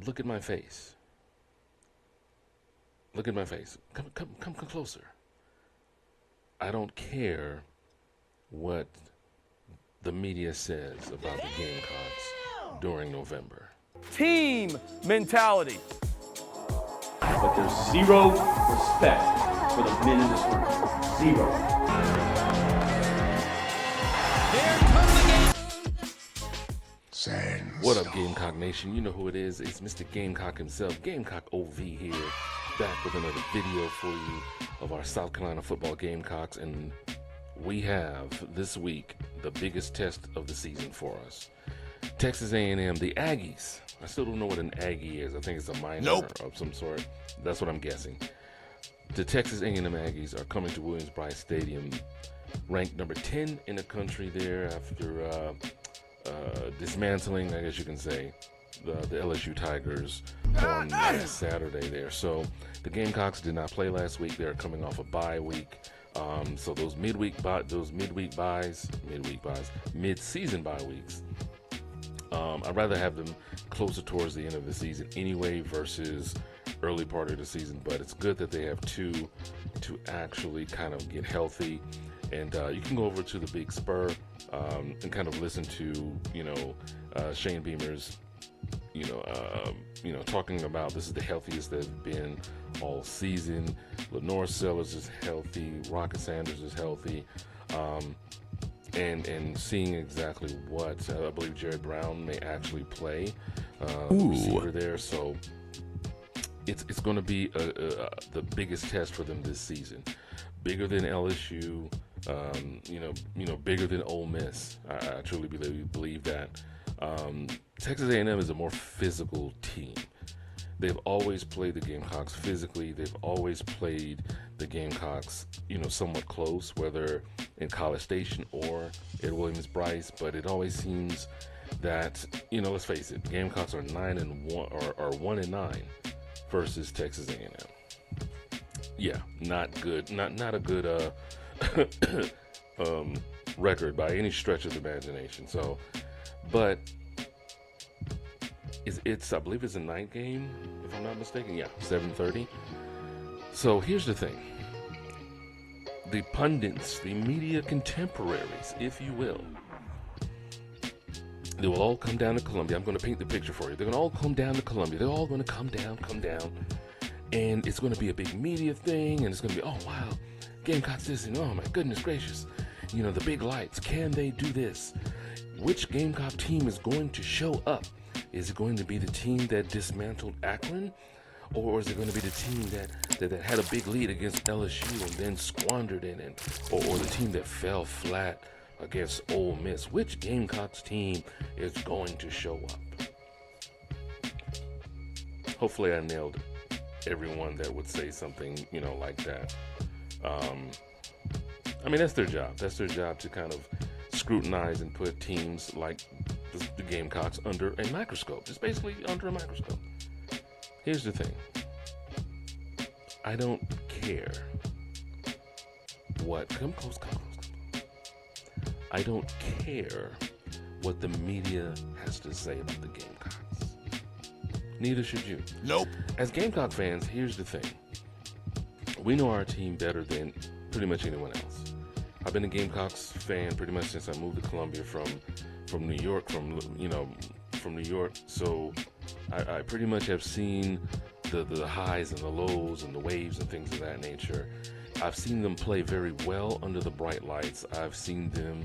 look at my face. Look at my face. Come closer. I don't care what the media says about the Gamecocks during November. Team mentality. But there's zero respect for the men in this room. Zero. What up, Gamecock Nation? You know who it is. It's Mr. Gamecock himself, Gamecock OV here, back with another video for you of our South Carolina Football Gamecocks. And we have, this week, the biggest test of the season for us. Texas A&M, the Aggies. I still don't know what an Aggie is. I think it's a minor of some sort. That's what I'm guessing. The Texas A&M Aggies are coming to Williams-Brice Stadium, ranked number 10 in the country there after dismantling, I guess you can say, the LSU Tigers on last Saturday there. So the Gamecocks did not play last week. They're coming off a bye week. So those mid-season bye weeks, I'd rather have them closer towards the end of the season anyway versus early part of the season. But it's good that they have two to actually kind of get healthy. And you can go over to the Big Spur and kind of listen to, Shane Beamer's, talking about this is the healthiest they've been all season. Lenore Sellers is healthy. Rocket Sanders is healthy. And seeing exactly what I believe Jared Brown may actually play receiver there. So it's going to be the biggest test for them this season. Bigger than LSU. Bigger than Ole Miss. I truly believe that. Texas A&M is a more physical team. They've always played the Gamecocks physically. They've always played the Gamecocks, somewhat close, whether in College Station or at Williams-Brice. But it always seems that, let's face it, Gamecocks are 9-1 or 1-9 versus Texas A&M. Yeah, not good. Not a good record by any stretch of the imagination. So, but I believe it's a night game, if I'm not mistaken. Yeah, 7:30. So here's the thing: the pundits, the media contemporaries, if you will, they will all come down to Columbia. I'm going to paint the picture for you. They're going to all come down to Columbia. They're all going to come down, and it's going to be a big media thing, and it's going to be, oh wow, Gamecocks this, and oh my goodness gracious, the big lights. Can they do this? Which Gamecock team is going to show up? Is it going to be the team that dismantled Akron? Or is it going to be the team that had a big lead against LSU and then squandered it? Or the team that fell flat against Ole Miss? Which Gamecocks team is going to show up? Hopefully I nailed everyone that would say something, like that. That's their job. That's their job to kind of scrutinize and put teams like the Gamecocks under a microscope. Just basically under a microscope. Here's the thing. I don't care what... Come close. I don't care what the media has to say about the Gamecocks. Neither should you. Nope. As Gamecock fans, here's the thing. We know our team better than pretty much anyone else. I've been a Gamecocks fan pretty much since I moved to Columbia from New York, from New York. So I pretty much have seen the highs and the lows and the waves and things of that nature. I've seen them play very well under the bright lights. I've seen them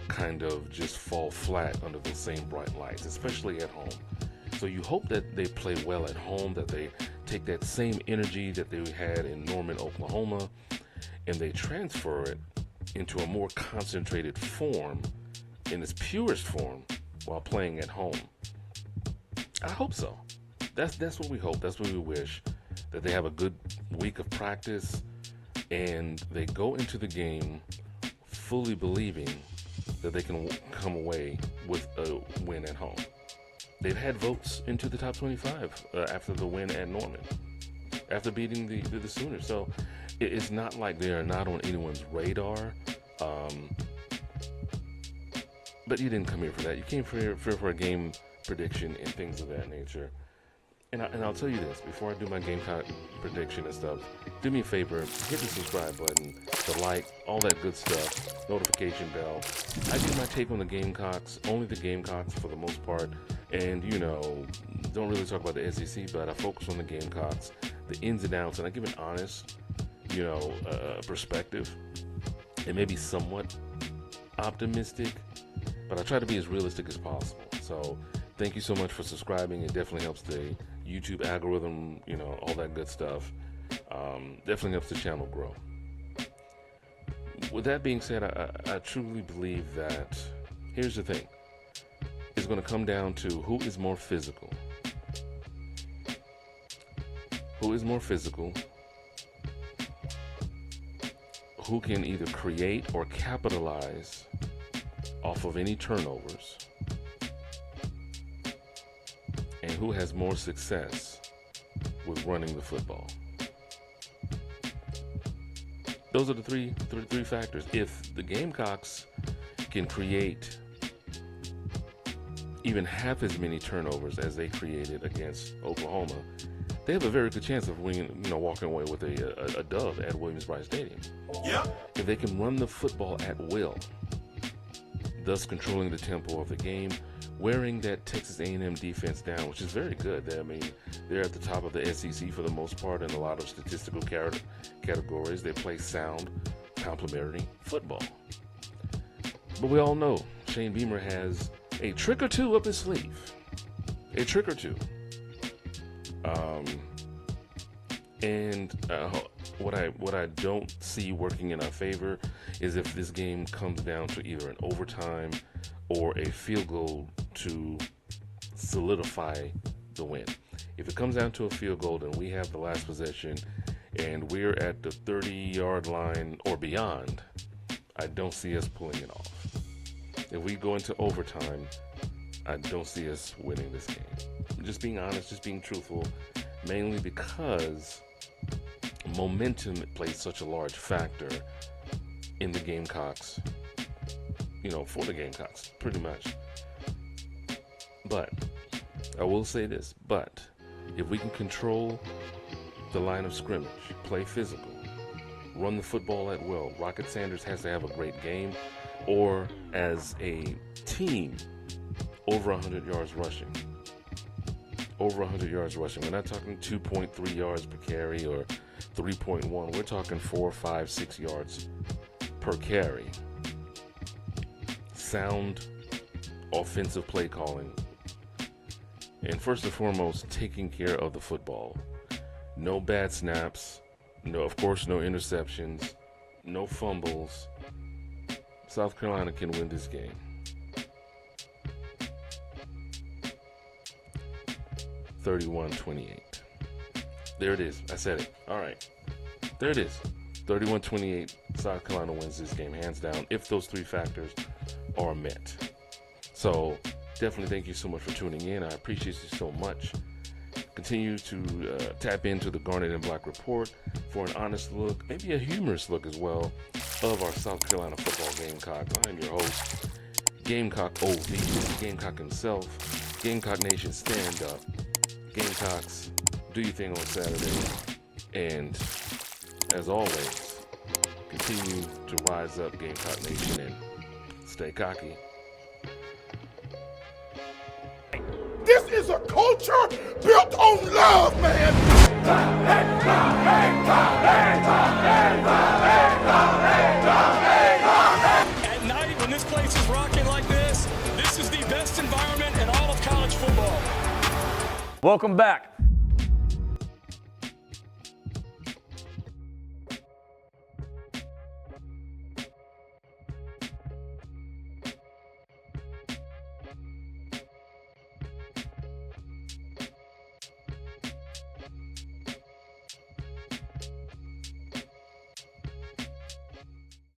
kind of just fall flat under the same bright lights, especially at home. So you hope that they play well at home, that they take that same energy that they had in Norman, Oklahoma, and they transfer it into a more concentrated form, in its purest form, while playing at home. I hope so. That's what we hope. That's what we wish. That they have a good week of practice and they go into the game fully believing that they can come away with a win at home. They've had votes into the top 25 after the win at Norman, after beating the Sooners. So it's not like they are not on anyone's radar. But you didn't come here for that. You came for a game prediction and things of that nature. And I'll tell you this, before I do my Gamecock prediction and stuff, do me a favor, hit the subscribe button, the like, all that good stuff, notification bell. I do my take on the Gamecocks, only the Gamecocks for the most part, and, you know, don't really talk about the SEC, but I focus on the Gamecocks, the ins and outs, and I give an honest, you know, perspective. It may be somewhat optimistic, but I try to be as realistic as possible. So thank you so much for subscribing. It definitely helps the YouTube algorithm, you know, all that good stuff. Definitely helps the channel grow. With that being said, I truly believe that, here's the thing, it's going to come down to who is more physical. Who is more physical? Who can either create or capitalize off of any turnovers? And who has more success with running the football? Those are the three factors. If the Gamecocks can create even half as many turnovers as they created against Oklahoma, they have a very good chance of winning, you know, walking away with a dub at Williams-Brice Stadium. Yeah. If they can run the football at will, thus controlling the tempo of the game, wearing that Texas A&M defense down, which is very good. I mean, they're at the top of the SEC for the most part in a lot of statistical categories. They play sound, complementary football. But we all know Shane Beamer has a trick or two up his sleeve. A trick or two. What I don't see working in our favor is if this game comes down to either an overtime or a field goal to solidify the win. If it comes down to a field goal, then we have the last possession and we're at the 30-yard line or beyond, I don't see us pulling it off. If we go into overtime, I don't see us winning this game. Just being honest, just being truthful, mainly because momentum plays such a large factor in the Gamecocks, you know, for the Gamecocks, pretty much. But I will say this, but if we can control the line of scrimmage, play physical, run the football at will, Rocket Sanders has to have a great game, or as a team, over 100 yards rushing. Over 100 yards rushing. We're not talking 2.3 yards per carry or 3.1. We're talking 4, 5, 6 yards per carry. Sound offensive play calling. And first and foremost, taking care of the football. No bad snaps. No, of course, no interceptions. No fumbles. South Carolina can win this game. (31-28). There it is. I said it. All right. There it is. 31-28. South Carolina wins this game hands down if those three factors are met. So definitely thank you so much for tuning in. I appreciate you so much. Continue to tap into the Garnet and Black Report for an honest look, maybe a humorous look as well, of our South Carolina Football Gamecocks. I am your host, Gamecock OV, Gamecock himself. Gamecock Nation, stand up. Gamecocks, do your thing on Saturday. And as always, continue to rise up, Gamecock Nation, and stay cocky. This is a culture built on love, man. At night, when this place is rocking like this is the best environment in all of college football. Welcome back.